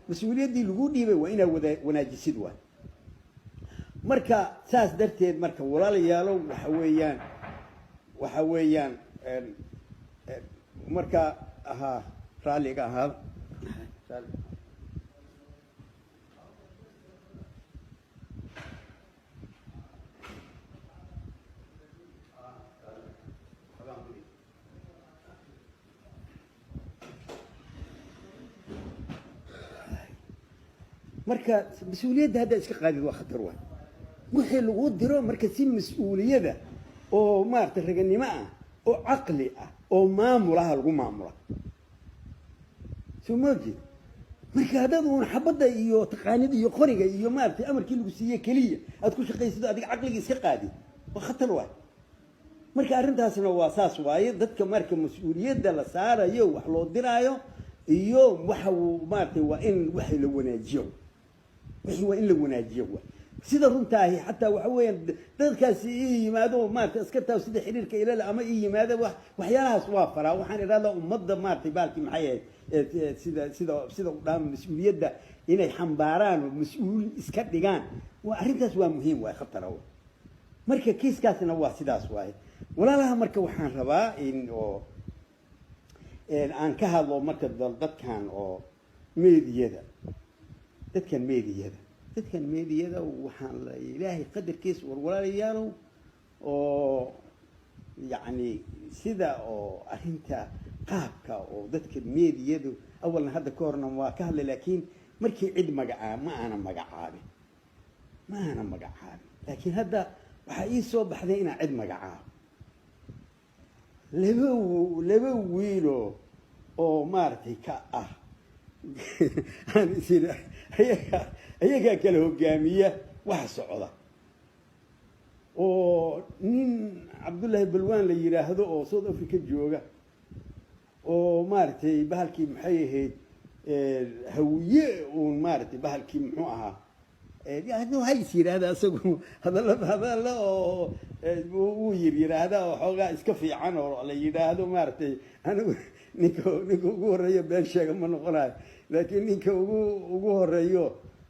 mas-uuliyaddii lagu dhiibay waa inaa wanaajisid waay marka saas darteed marka walaalayaalow waxa weeyaan marka ahaa raalliga ahaa marka mas-uuliyadda haddaad iska qaadid waa khatar waay wixii lagu diro marka si mas-uuliyada oo maarata raganimo ah oo caqli ah oo maamulaha lagu maamula soo moojid marka haddaad uun xabadda iyo taqaanida iyo qoriga iyo maarata amarkii lagu siiye keliya aad ku shaqaysido adiga caqliga iska qaadid waa khatar waay marka arrintaasna waa saas waaye dadka marka mas-uuliyadda la saarayo wax loo diraayo iyo waxa uu maarata waa in waxay la wanaajiyo wixii waa in la wanaajiyo waay sida runtaahi xataa waxa weeyaan dadkaasi ii yimaado maarata askartaa sida xiriirka ilala ama ii yimaado waxyaalahaas waa faraa waxaan idhahdaa ummadda maarata baalkii maxay ahayd sida u dhaama mas-uuliyadda inay xambaaraan oo mas-uul iska dhigaan waa arrintaas waa muhiim waay khatara waay marka kiiskaasna waa sidaas waaye walaalaha marka waxaan rabaa in oo aan ka hadlo marka dadkan oo meediyada dadkan meediyada waxaan la ilaahay qadarkiisa warwalaalayaalow oo yacni sida oo arrinta qaabka oo dadka meediyadu awalna hadda ka horna waa ka hadlay laakiin markii cid ma aana magacaabin laakiin hadda waxaa ii soo baxday inaan cid magacaabo laba wiilo oo maaragtay ka ah ayagaa kala hogaamiya waxa socda oo nin cabdullaahi balwaan la yidhaahdo oo south africa jooga oo maaragtay bahalkii maxay ahayd hawiye uun maaragtay bahalkii muxuu ahaa hay is yidhaahda isagu hadalla oo uu yidhaahda oo xoogaa iska fiican oo la yidhaahdo maaragtay anigu ninka ugu horeeyo been sheega ma noqonayo laakiin ninka ugu horeeyo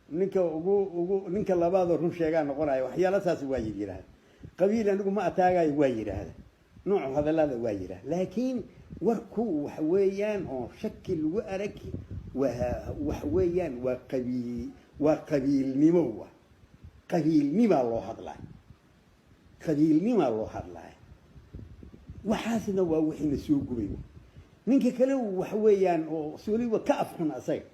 ninka labaadoo run sheegaa noqonayo waxyaala saas waa yidhaahda qabiil anigu ma ataagayo waa yidhaahda noocu hadallada waa yidhaahda laakiin warku waxa weeyaan oo shaki lagu arag waxa weeyaan waa qabiilnimo wa qabiilnimaa loo hadlay qabiilnimaa loo hadlay waxaasna waa wixina soo gubay ninka kale waxa weeyaan oo weliba ka afxun asaga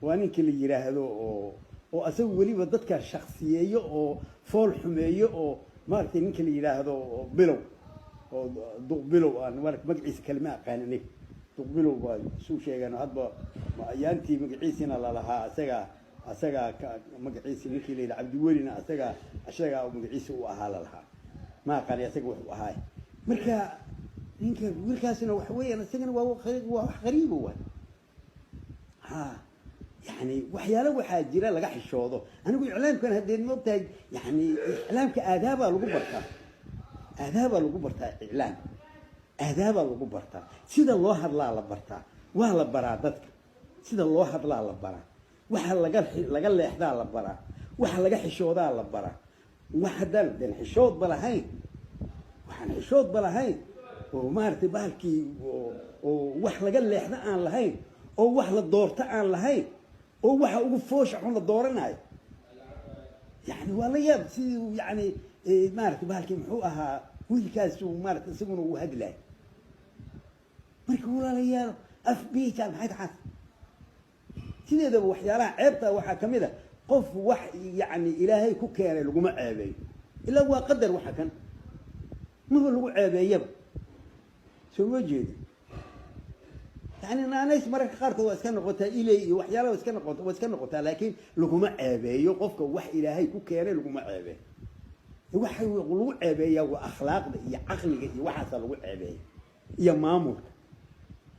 waa ninka la yiraahdo oo asaga weliba dadka shakhsiyeeyo oo fool xumeeyo oo maartay ninka la yiraahdo bilow oo duq bilow aan magaciisa kalma aqaanin duq bilow waa soo sheegan hadba ayaantii magaciisina la lahaa asaga magaciisa ninkii leeyahay Cabdi Welina asaga magaciisa uu ahaa la lahaa ma aqaan asaga wuxuu ahaa marka ninka wiilkaasina wax weeyaan asagana waa wax qariib ah ha يعني وحياله وحاجره لغا خشوده انا اعلامكن هدين موقتها يعني اعلامك ادابا لو برتا اعلام ادابا لو برتا سيده لو هدلا لا برتا waa la baraa dadka sida loo hadlaa la baraa waxa laga leexdaa la baraa waxa laga xishoodaa la baraa waxa dan xishood balahayn waxaan xishood balahayn oo maartay baalkii oo wax laga leexda aan lahayn oo wax la doorta aan lahayn oo waxa ugu foosh xun la dooranayo يعني والله يبسي يعني مارك بالك محوها ويلكاس ومارك سجن وهدله مرك والله يا اف بي كان حيت حس سيده وحيالها عيبته waxa kamida qof wax يعني ilaahay ku keenay lagu ma ceebay ila waa qadar waxa kan ma lagu ceebeeyaba soo wajeed يعني أنا مرة خارطة واسكن قطة إلي وحياله واسكن قطة لكن لقمة عبية يوقفك وح إلهي كوكيرة لقمة عبية وح يقولوا عبية وأخلاق يا عقل يوحصل لقمة عبية يا مامور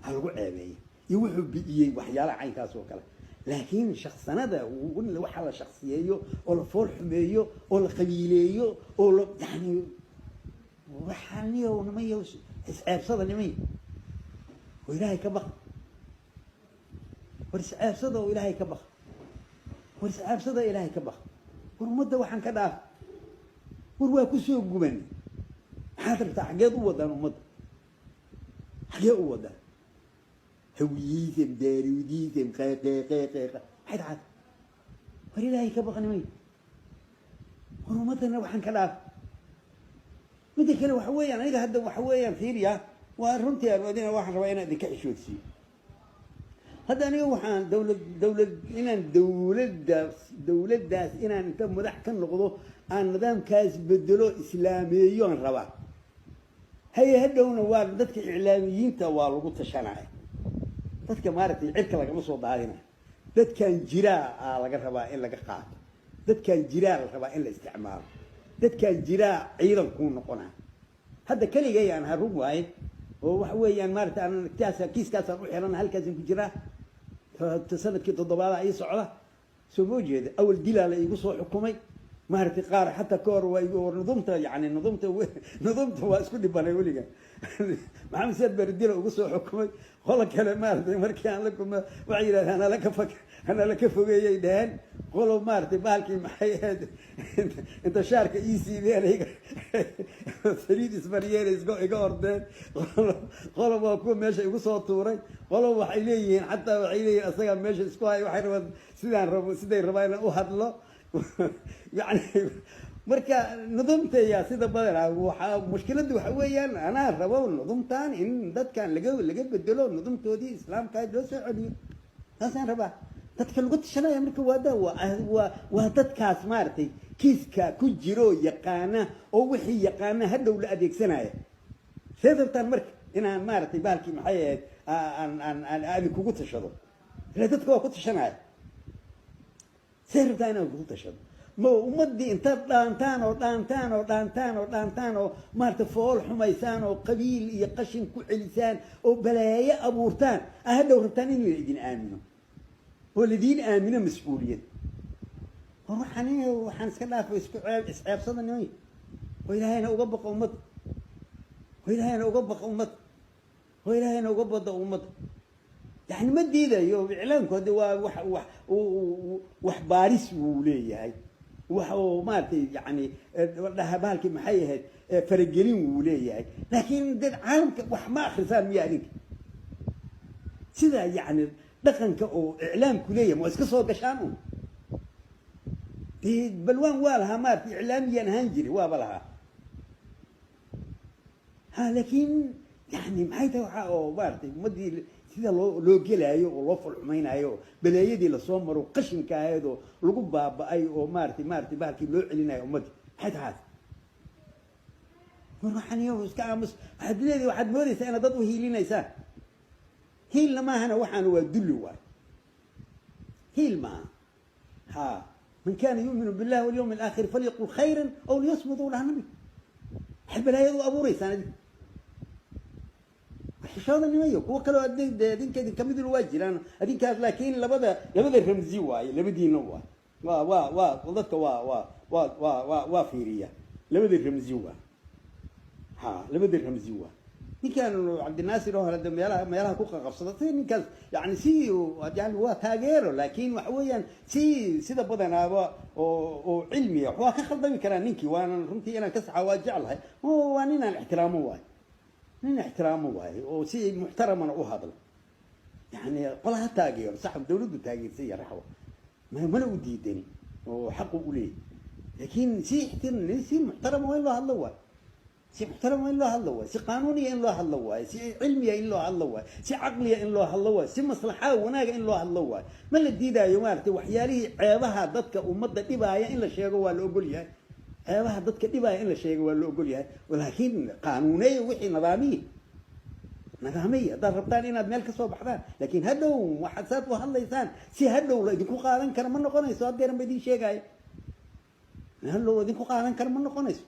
هلقمة عبية يوحب وحياله عين كاس وكلا لكن شخصنا ده وقلنا وحلا شخصية ولا فرح مية ولا قبيلية ولا يعني وحنيه ونميه أبصر نميه وإلهي كبخ ورسعاب صدى وإلهي كبخ ورسعاب صدى إلهي كبخ ورمده وحن كداف ورواكو سوق قبني حاضر تحقيق وضع ومضى حقيق وضع هوييثم داري وديثم قيق حيد ورإلهي كبخ نمي ورمده وحن كداف مدى كانوا وحويا أنا هذا وحويا فيريا وارنتي أنا واحد رأينا ذيك إشوتي هذا أنا واحد دولة داس إن أنت مدح كن لقضوا عن نظام كاس بدلو إسلاميون روا هي هدونا وارد ذاتك إعلاميين توالو قلت شنعي ذاتك مارتي عرك لك مصوت علينا ذات كان جراء على روا إلا قاعد ذات كان جراء روا إلا استعمار ذات كان جراء أيضا كون قناع هذا كلي جاي أنا هروب وايد وحويا مارت أنا كيس كاس أروح أنا هالكاس كجرا فسنة كده ضبابة أي صعلة سووجد أول دلالة يقصوا حكومي مارت قار حتى كور ونظمته يعني نظمته واسكت بناولي محمد سيد برديله يقصوا حكومي والله كلمات مركان لكم وعيرة أنا لك فوقي يدهن قولوا مارتي بالكي محيد انت شارك ايسي بيان فريد اسمريين يقوردين قولوا واكون ماشي يقصوا الطوري قولوا وحيليين حتى وحيليين اصلا ماشي اسكواي وحيروا سيدين رباينا اوهد له يعني مركا نظمت يا سيدة بدر مشكلة وحويا انا ربوا نظمتان ان داد كان لقيت بدلوا نظمتو دي اسلام كاي دو سعودي هاسان ربا dadka lagu tashanaya marka waa dadkaas maartay kiiska ku jiro yaqaana oo wixii yaqaana hadhow la adeegsanaya seedabtan marka inaan maartay baalkii maxay ahayd aan kugu tashado ila dadka waa ku tashanaya سيرتا أنا قلت شد ما ومدي أنت دانتان ما تفول حميسان وقبيل يقشن كل لسان وبلايا أبورتان هذا ورتانين يريدين آمنوا والذين آمنوا مسؤولية وروحاني وحنسكنا في إسعاب صدى نوي وإلهينا أقبق أمت وإلهينا أقبق أمت وإلهينا أقبض أمت يعني ما ديدا يو إعلانك هذا وح باريس وليه هاي ومارتي يعني لها بالك محيه فرجلين وليه هاي لكن ده عالم وح ما خسان يعني سيدا يعني دخن كأو إعلام كلية مؤسسة وقشانهم دي بلوان والها مارتي إعلاميا هنجري وابلها ها لكن يعني محيته وحاو مارتي مدي sida loo gelayo oo loo fulxumaynayo baleeyadii la soo maro qashinka ahayd oo lagu baaba'ay oo maartay baalkii loo celinayo umad xad ruuxaniyo iska aamus hadleedii waxaad moodaysaa inaad dad u hiilinaysaa hiilna maahana waxaan waa dulli waay hiil maaha ha man kaana yu'minu billahi wal yawmil aakhir falyaqul khayran aw liyasmut walaha nabi xabalaayadu abuuraysaan حشاده نميو كو كلو ادين كدي كميد الواجران ادين كاس لكن لبدا رمزي واي لبدينا واي وا ودك وا فيريا لبدا رمزي وا ها لبدا رمزي وا كان عبد الناصر هذا ميلها كو قبصدتين كاس يعني سي يعني وا تاغيرو لكن وحويا سيده بدنا او علمي وا كخلدمي كرا نينكي وانا رنتي انا كسعه واجعلها هو واننا الاحترام واي من احترامه واي وسي محترم انا وهذا يعني قلها تاجر صاحب دولته تاجر سي رحوه ما له وديدني وحقه لي لكن سي احترم سي محترم وين له الله واي سي محترم وين له الله واي سي قانوني ان له الله واي سي علمي ان له الله واي سي عقلي ان له الله واي سي مصلحه وناق ان له الله واي ما الديدا يمارتي وحيالي عيبها ددك امده دبايا ان لا شيغو waa la ogol yahay eebaha dadka dhibaya in la sheego waa la ogol yahay laakiin qaanuunay wixii nidaamiye dad rabtaan inaad meel ka soo baxdaan laakiin hadhow waxaad saad u hadlaysaan si hadhow la idinku qaadan karo ma noqonayso hadeeran ba idin sheegay hadhow idinku qaadan karo ma noqonayso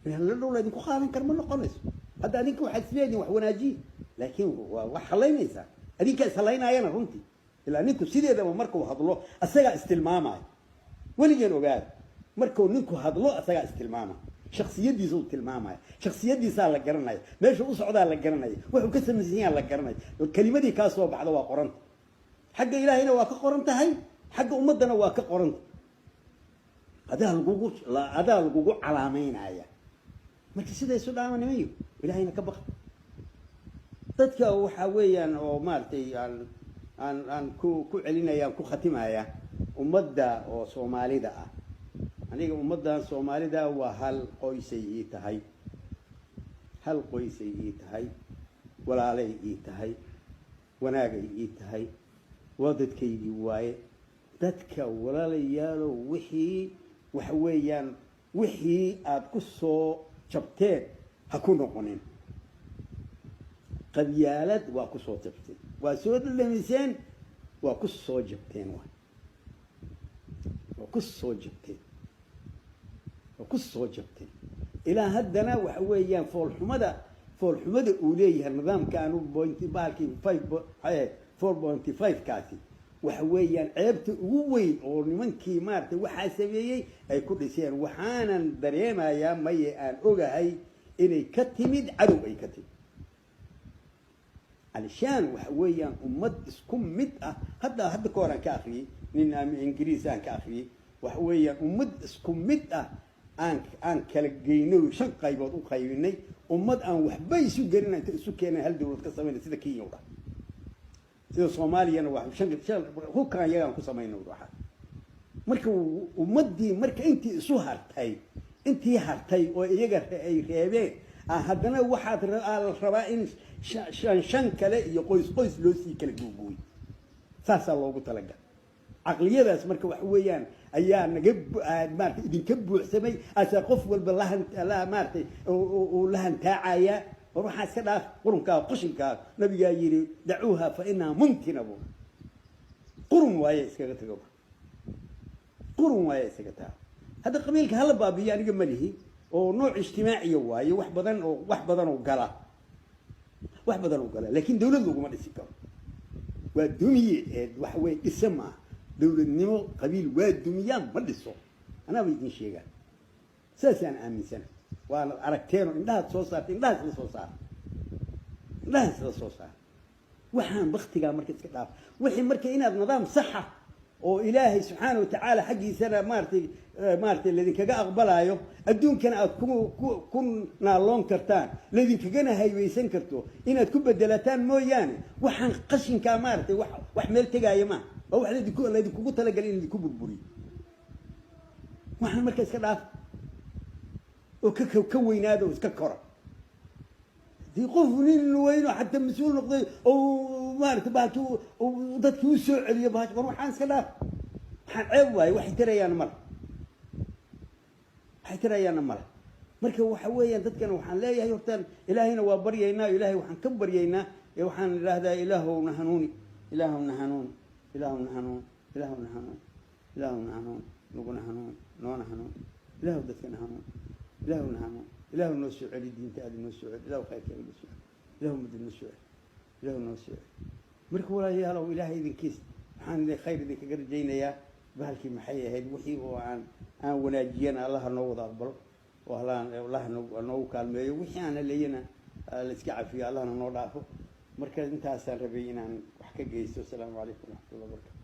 hadhow la idinku qaadan karo ma noqonayso hadda adinku waxaad isleediin wax wanaajiye laakiin wax halaynaysa adinka isalaynayana runtii ilaa ninku sideedaba markuu hadlo asaga istilmaamay waligeen ogaad markuu ninku hadlo asaga istilmaama shakhsiyadiisa uu tilmaamay shakhsiyadiisa la garanay meesha uu socdaa la garanay wuxuu ka sameeyay la garanay kalimadii ka soo baxda waa qoran xagga ilaahayna waa ka qoran tahay xagga ummadana waa ka qoran adaa lagugu calaameynaya marka sida isu dhaamanayo ilaahayna ka baq dadka waxa weeyaan oo maartay aan ku celinayaan ku khatimaaya ummadda oo Soomaalida ah aniga ummadan Soomaalida waa hal qoysay tahay walaalay tahay wanaagay tahay wadadkeydii waaye dadka walaalayaal wixii wax weeyaan wixii aad ku soo jabteen ha ku noqonin qabyaalad waa ku soo jabteen waa soo dhalemiseen waa ku soo jabteen waa ku soo jabteen وكسو جبتين إلى هدنا وحويان فول حمدة أوليه النظام كانوا بوينتي بالكي 4.5 كاتي وحويان عيبت وين أو نمنكي مارت وحاسبيي أي كل شيء وحانا دريما يا مي أن أوجهي إني كتمد عدو أي كتم علشان وحويان أمد اسكم مدة هذا كورا كافي من إنجليزان كافي وحويان أمد اسكم مدة aan kala geeyno shan qaybood u qaybinay ummad aan waxba isu gelin inta isu keenay hal dawlad ka sameeyay sida Kenya wada sida Soomaaliya wax shan hubka ayaga ku sameeyno waxa marka ummadii marka intii isu hartay oo iyaga ay reebeen haddana waxaad rabaa in shan kale iyo qoys loo sii kala googooy saasa loogu talagalay عقلية مركب وحويان أيام نجيب مارتي إذا كبوا حسمي أسقف والبلهن لا مارتي ولهن تاعية وروح أسكت قرن كا قشن كا نبي يجري دعوها فإنها ممكن أبو قرن وايس كذا قرن ويا سكتها هذا قبيلك هلا بابي يعني جمله أو نوع اجتماعي واي واحد بدن وقلا واحد بدن وقلا لكن دولة لو ما تسكر والدمية وحوي اسمها دولة نمو قبيل والدمية ما تسو أنا بيجي شيء قال ساسي أنا آمن سنة وأنا أركتين إنها تصوصات إنها تصوصات إنها تصوصات وحن بختي مركز كتاب وحين مركز إن النظام صحة وإلهي سبحانه وتعالى حقي سنة مارتي الذي كجا أقبلها يو الدون كان كنا لون كرتان الذي كجنا هاي ويسن كرتو إن تكون بدلتان مو يعني وحن قشن كمارتي وحمل تجاي ما أو الذي كوكو تلاقين اللي كوب البوري وحن مركز كتاب وكوين هذا وسككرة يقفنين إنه وينه حتى مسؤول نقضي أو مارت باتو وضدك وسع اللي يبهاش بروح عن سلاف حنعوي وحي ترى يا نمر حي ترى يا نمر مركب وحويا ضدك وحن لا يهتن إلهنا وبرينا إلهي وحن كبر ينا وحن هذا إله ونهنوني إله ونهنون إله ونهنون إله ونهنون إله ونهنون نقول نهنون نهنون إله ضدك نهنون إله ونهنون إله النسوع علي دين تالي النسوع إله خير كان النسوع إله مد النسوع إله النسوع مركب ولا يا لو إلهي ذي كيس حان ذي خير ذي كجر جينا يا بهالك محية هيد وحي وعن وناجينا الله نوض أقبل والله نو كلمة وحي أنا لينا لسكع فيه الله نوض عفو مركز انت أسأل ربينا وحكي جيسو السلام عليكم ورحمة الله وبركاته